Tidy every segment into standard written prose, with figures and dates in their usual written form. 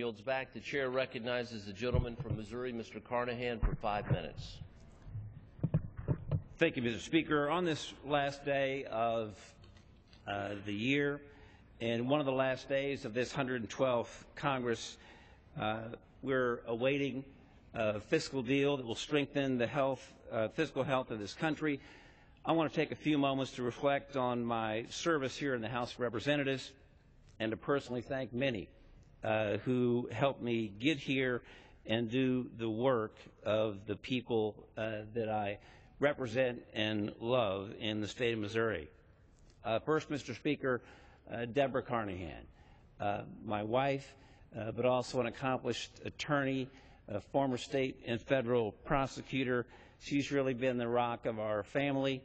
yields back. The chair recognizes the gentleman from Missouri, Mr. Carnahan, for 5 minutes. Thank you, Mr. Speaker. On this last day of the year, and one of the last days of this 112th Congress, we're awaiting a fiscal deal that will strengthen the fiscal health of this country. I want to take a few moments to reflect on my service here in the House of Representatives and to personally thank many who helped me get here and do the work of the people that I represent and love in the state of Missouri. First, Mr. Speaker, Deborah Carnahan, my wife, but also an accomplished attorney, a former state and federal prosecutor. She's really been the rock of our family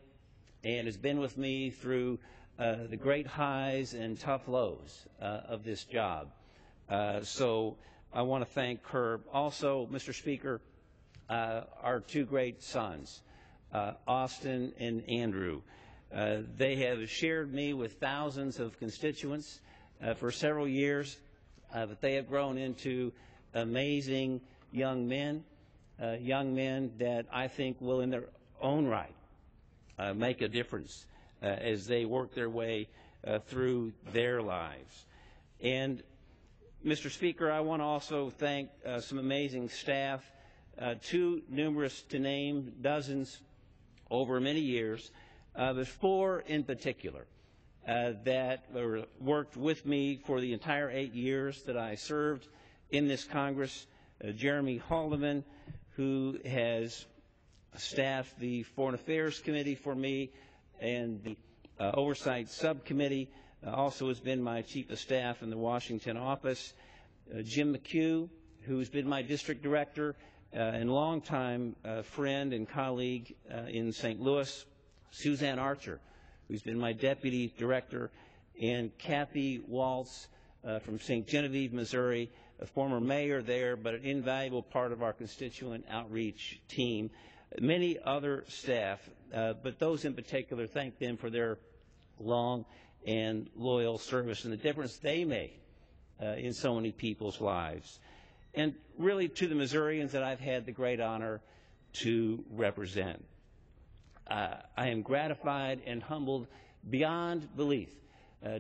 and has been with me through the great highs and tough lows of this job. So I want to thank her. Also, Mr. Speaker, our two great sons, Austin and Andrew. They have shared me with thousands of constituents for several years, but they have grown into amazing young men that I think will in their own right make a difference as they work their way through their lives. And Mr. Speaker, I want to also thank some amazing staff, too numerous to name, dozens over many years, but four in particular that worked with me for the entire 8 years that I served in this Congress. Jeremy Haldeman, who has staffed the Foreign Affairs Committee for me and the Oversight Subcommittee, also has been my Chief of Staff in the Washington office. Jim McHugh, who's been my District Director and longtime friend and colleague in St. Louis. Suzanne Archer, who's been my Deputy Director, and Kathy Waltz from St. Genevieve, Missouri, a former mayor there, but an invaluable part of our constituent outreach team. Many other staff, but those in particular, thank them for their long and loyal service and the difference they made in so many people's lives. And really to the Missourians that I've had the great honor to represent. I am gratified and humbled beyond belief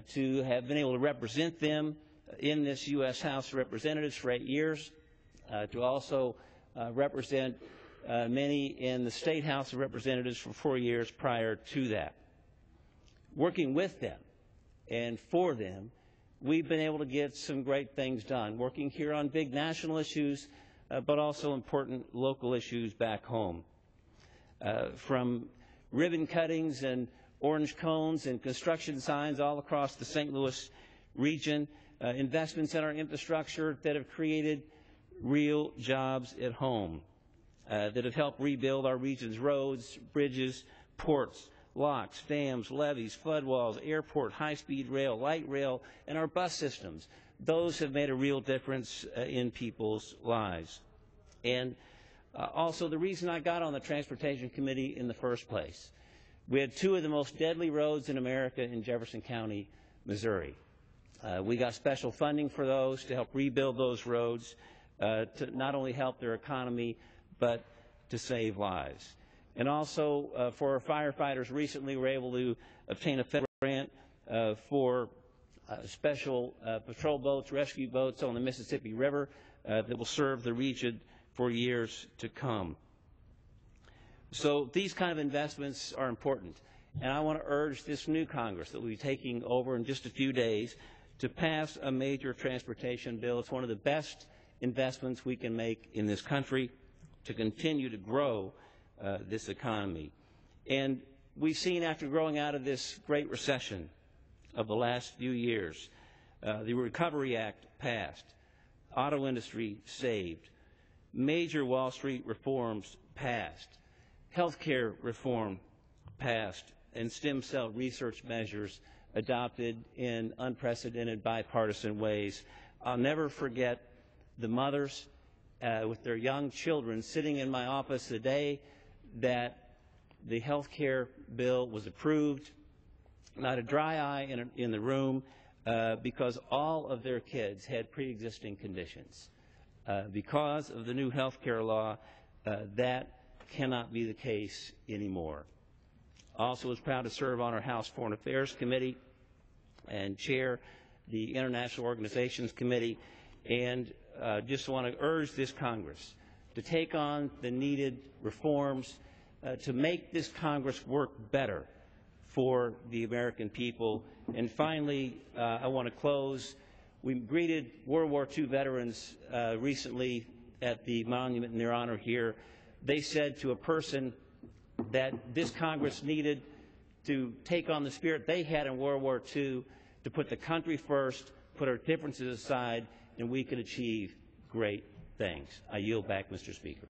to have been able to represent them in this U.S. House of Representatives for 8 years, to also represent many in the State House of Representatives for 4 years prior to that. Working with them and for them, we've been able to get some great things done, working here on big national issues, but also important local issues back home. From ribbon cuttings and orange cones and construction signs all across the St. Louis region, investments in our infrastructure that have created real jobs at home, that have helped rebuild our region's roads, bridges, ports, locks, dams, levees, flood walls, airport, high-speed rail, light rail, and our bus systems. Those have made a real difference in people's lives. And also the reason I got on the Transportation Committee in the first place. We had two of the most deadly roads in America in Jefferson County, Missouri. We got special funding for those to help rebuild those roads, to not only help their economy, but to save lives. And also for our firefighters, recently we were able to obtain a federal grant for special patrol boats, rescue boats on the Mississippi River that will serve the region for years to come. So these kind of investments are important. And I want to urge this new Congress that we'll be taking over in just a few days to pass a major transportation bill. It's one of the best investments we can make in this country to continue to grow this economy. And we've seen after growing out of this great recession of the last few years, the Recovery Act passed, auto industry saved, major Wall Street reforms passed, health care reform passed, and stem cell research measures adopted in unprecedented bipartisan ways. I'll never forget the mothers with their young children sitting in my office the day that the health care bill was approved. Not a dry eye in the room. because all of their kids had pre-existing conditions. Because of the new health care law, that cannot be the case anymore. Also was proud to serve on our House Foreign Affairs Committee and chair the International Organizations Committee, and just want to urge this Congress to take on the needed reforms to make this Congress work better for the American people. And finally, I want to close. We greeted World War II veterans recently at the monument in their honor here. They said to a person that this Congress needed to take on the spirit they had in World War II, to put the country first, put our differences aside, and we could achieve great things. I yield back, Mr. Speaker.